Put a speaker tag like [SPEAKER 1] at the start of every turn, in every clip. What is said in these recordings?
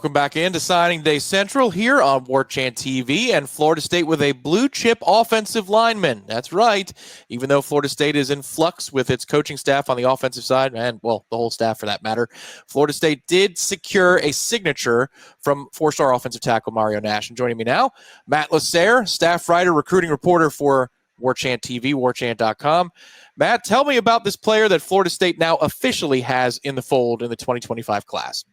[SPEAKER 1] Welcome back into Signing Day Central here on Warchant TV, and Florida State with a blue-chip offensive lineman. That's right. Even though Florida State is in flux with its coaching staff on the offensive side, and, well, the whole staff for that matter, Florida State did secure a signature from four-star offensive tackle Mario Nash. And joining me now, Matt Lasser, staff writer, recruiting reporter for Warchant TV, warchant.com. Matt, tell me about this player that Florida State now officially has in the fold in the 2025 class.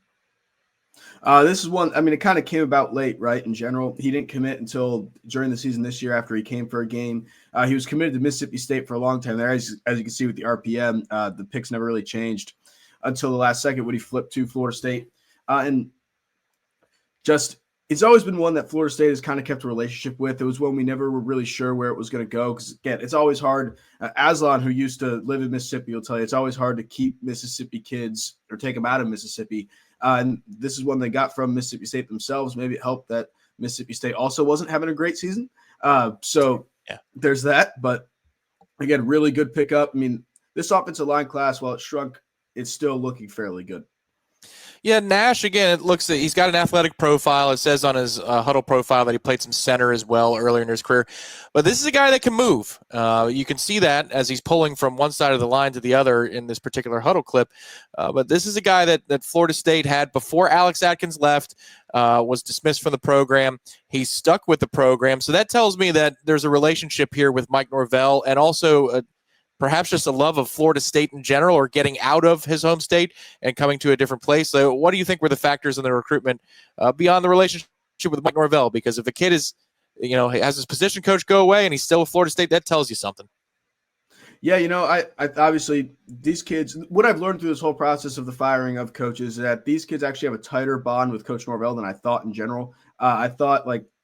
[SPEAKER 2] This is one, I mean, it kind of came about late, right? In general, he didn't commit until during the season this year after he came for a game. He was committed to Mississippi State for a long time there. As you can see with the RPM, the picks never really changed until the last second when he flipped to Florida State. And just, it's always been one that Florida State has kind of kept a relationship with. It was one we never were really sure where it was going to go. Because, again, it's always hard. Aslan, who used to live in Mississippi, will tell you it's always hard to keep Mississippi kids or take them out of Mississippi. And this is one they got from Mississippi State themselves. Maybe it helped that Mississippi State also wasn't having a great season. There's that. But, again, really good pickup. I mean, this offensive line class, while it shrunk, it's still looking fairly good.
[SPEAKER 1] Yeah, Nash, again, it looks like he's got an athletic profile. It says on his huddle profile that he played some center as well earlier in his career. But this is a guy that can move. You can see that as he's pulling from one side of the line to the other in this particular huddle clip. But this is a guy that Florida State had before Alex Atkins left, was dismissed from the program. He's stuck with the program. So that tells me that there's a relationship here with Mike Norvell and also perhaps just a love of Florida State in general, or getting out of his home state and coming to a different place. So what do you think were the factors in the recruitment beyond the relationship with Mike Norvell? Because if the kid is, has his position coach go away and he's still with Florida State, that tells you something.
[SPEAKER 2] Yeah, I obviously, these kids, what I've learned through this whole process of the firing of coaches is that these kids actually have a tighter bond with Coach Norvell than I thought in general. I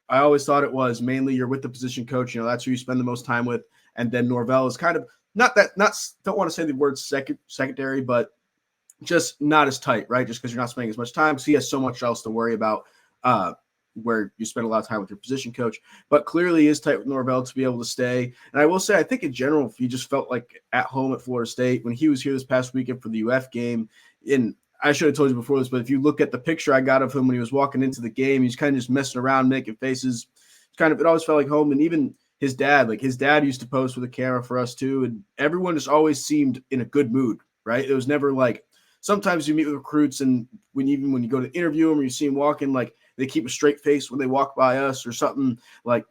[SPEAKER 2] always thought it was mainly you're with the position coach, that's who you spend the most time with. And then Norvell is kind of, don't want to say the word secondary, but just not as tight, right? Just because you're not spending as much time, because he has so much else to worry about where you spend a lot of time with your position coach. But clearly he is tight with Norvell to be able to stay. And I will say, I think in general, if you just felt like at home at Florida State, when he was here this past weekend for the UF game, and I should have told you before this, but if you look at the picture I got of him when he was walking into the game, he's kind of just messing around, making faces. It always felt like home. And even his dad used to post with a camera for us too. And everyone just always seemed in a good mood, right? It was never like, sometimes you meet with recruits and when you go to interview them or you see them walking, like they keep a straight face when they walk by us or something. Like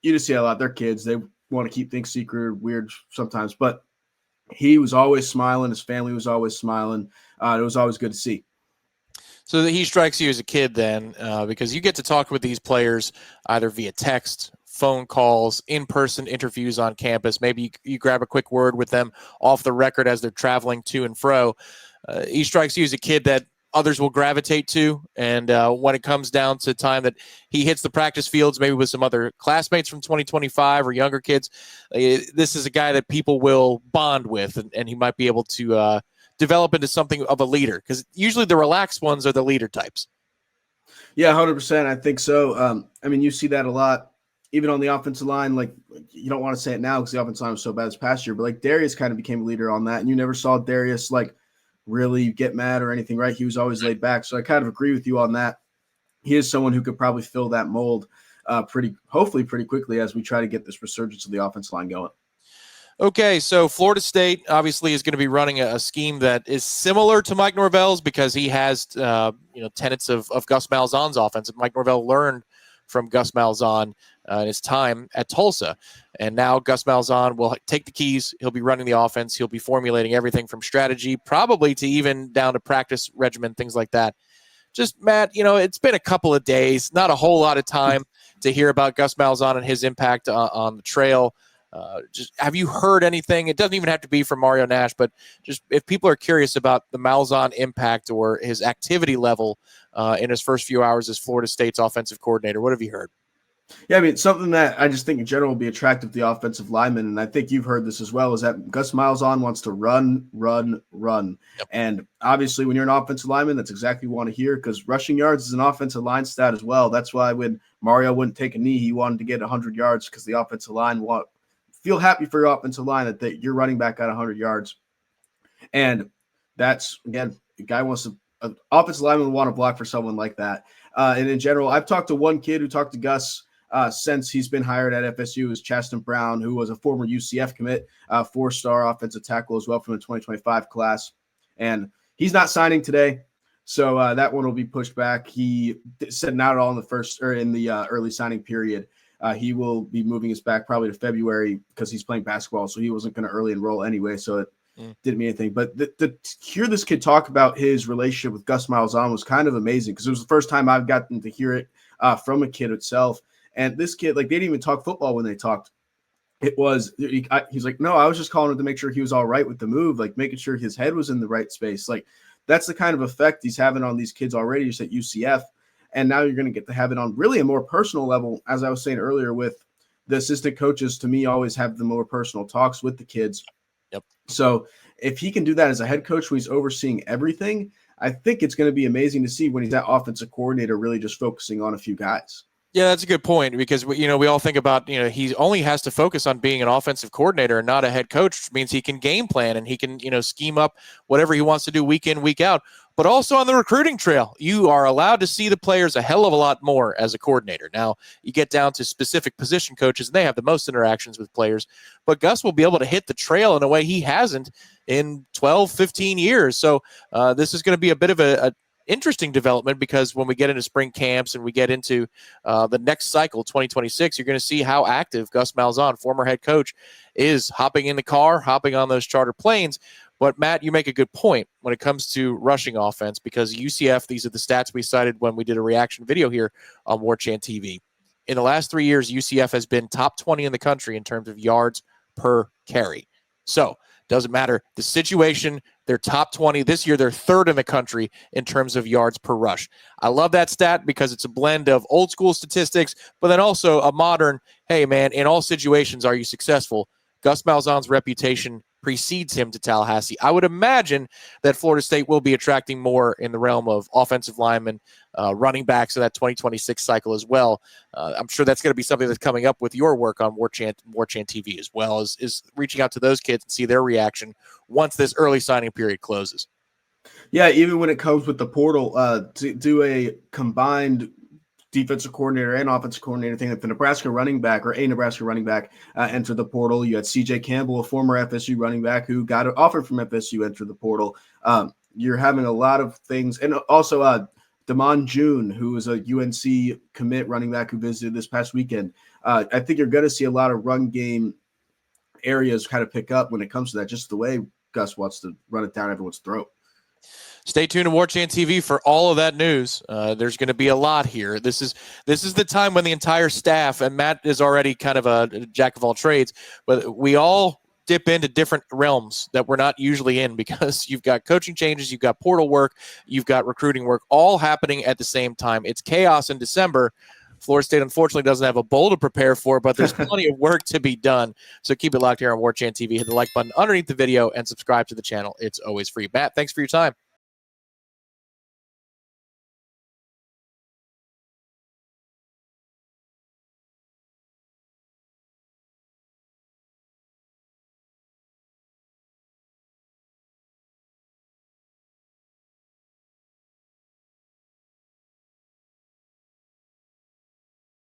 [SPEAKER 2] you just see a lot, they're kids. They want to keep things secret, weird sometimes, but he was always smiling. His family was always smiling. It was always good to see.
[SPEAKER 1] So he strikes you as a kid then, because you get to talk with these players either via text, phone calls, in-person interviews on campus. Maybe you grab a quick word with them off the record as they're traveling to and fro. He strikes you as a kid that others will gravitate to. And when it comes down to time that he hits the practice fields, maybe with some other classmates from 2025 or younger kids, this is a guy that people will bond with, and he might be able to develop into something of a leader, because usually the relaxed ones are the leader types.
[SPEAKER 2] Yeah, 100%. I think so. You see that a lot. Even on the offensive line, like you don't want to say it now because the offensive line was so bad this past year, but like Darius kind of became a leader on that. And you never saw Darius like really get mad or anything, right? He was always laid back. So I kind of agree with you on that. He is someone who could probably fill that mold hopefully pretty quickly as we try to get this resurgence of the offensive line going.
[SPEAKER 1] Okay, so Florida State obviously is going to be running a scheme that is similar to Mike Norvell's because he has tenets of Gus Malzahn's offense. Mike Norvell learned from Gus Malzahn in his time at Tulsa. And now Gus Malzahn will take the keys. He'll be running the offense. He'll be formulating everything from strategy, probably to even down to practice regimen, things like that. Just, Matt, it's been a couple of days, not a whole lot of time to hear about Gus Malzahn and his impact on the trail. Just have you heard anything? It doesn't even have to be from Mario Nash, but just if people are curious about the Malzahn impact or his activity level in his first few hours as Florida State's offensive coordinator, what have you heard?
[SPEAKER 2] Yeah, something that I just think in general will be attractive to the offensive lineman, and I think you've heard this as well, is that Gus Malzahn wants to run. Yep. And obviously when you're an offensive lineman, that's exactly what you want to hear, because rushing yards is an offensive line stat as well. That's why when Mario wouldn't take a knee, he wanted to get 100 yards because the offensive line feel happy for your offensive line that your running back got 100 yards. And that's, again, the guy wants to an offensive lineman would want to block for someone like that. And in general, I've talked to one kid who talked to Gus since he's been hired at FSU, is Chaston Brown, who was a former UCF commit, 4-star offensive tackle as well from the 2025 class. And he's not signing today, so that one will be pushed back. He said not at all in the first or in the early signing period. He will be moving us back probably to February because he's playing basketball, so he wasn't going to early enroll anyway, so it didn't mean anything. But to hear this kid talk about his relationship with Gus Malzahn was kind of amazing because it was the first time I've gotten to hear it from a kid itself. And this kid, like, they didn't even talk football when they talked. He's like, no, I was just calling him to make sure he was all right with the move, like making sure his head was in the right space. Like, that's the kind of effect he's having on these kids already just at UCF. And now you're going to get to have it on really a more personal level, as I was saying earlier, with the assistant coaches, to me, always have the more personal talks with the kids.
[SPEAKER 1] Yep.
[SPEAKER 2] So if he can do that as a head coach when he's overseeing everything, I think it's going to be amazing to see when he's that offensive coordinator really just focusing on a few guys.
[SPEAKER 1] Yeah, that's a good point because, we all think about, he only has to focus on being an offensive coordinator and not a head coach, which means he can game plan and he can, scheme up whatever he wants to do week in, week out. But also on the recruiting trail, you are allowed to see the players a hell of a lot more as a coordinator. Now, you get down to specific position coaches, and they have the most interactions with players. But Gus will be able to hit the trail in a way he hasn't in 12, 15 years. So this is going to be a bit of a interesting development because when we get into spring camps and we get into the next cycle, 2026, you're going to see how active Gus Malzahn, former head coach, is hopping in the car, hopping on those charter planes. But, Matt, you make a good point when it comes to rushing offense because UCF, these are the stats we cited when we did a reaction video here on Warchant TV. In the last 3 years, UCF has been top 20 in the country in terms of yards per carry. So, doesn't matter the situation, they're top 20. This year, they're third in the country in terms of yards per rush. I love that stat because it's a blend of old school statistics, but then also a modern, hey, man, in all situations, are you successful? Gus Malzahn's reputation precedes him to Tallahassee. I would imagine that Florida State will be attracting more in the realm of offensive linemen, running backs in that 2026 cycle as well. I'm sure that's going to be something that's coming up with your work on Warchant TV as well, is reaching out to those kids and see their reaction once this early signing period closes.
[SPEAKER 2] Yeah, even when it comes with the portal, to do a combined defensive coordinator and offensive coordinator thing, like the Nebraska running back or a Nebraska running back enter the portal. You had CJ Campbell, a former FSU running back who got an offer from FSU, enter the portal. You're having a lot of things. And also Damon June, who is a UNC commit running back who visited this past weekend. I think you're going to see a lot of run game areas kind of pick up when it comes to that, just the way Gus wants to run it down everyone's throat.
[SPEAKER 1] Stay tuned to Warchant TV for all of that news. There's going to be a lot here. This is the time when the entire staff, and Matt is already kind of a jack of all trades, but we all dip into different realms that we're not usually in because you've got coaching changes, you've got portal work, you've got recruiting work, all happening at the same time. It's chaos in December. Florida State, unfortunately, doesn't have a bowl to prepare for, but there's plenty of work to be done. So keep it locked here on Warchant TV. Hit the like button underneath the video and subscribe to the channel. It's always free. Matt, thanks for your time.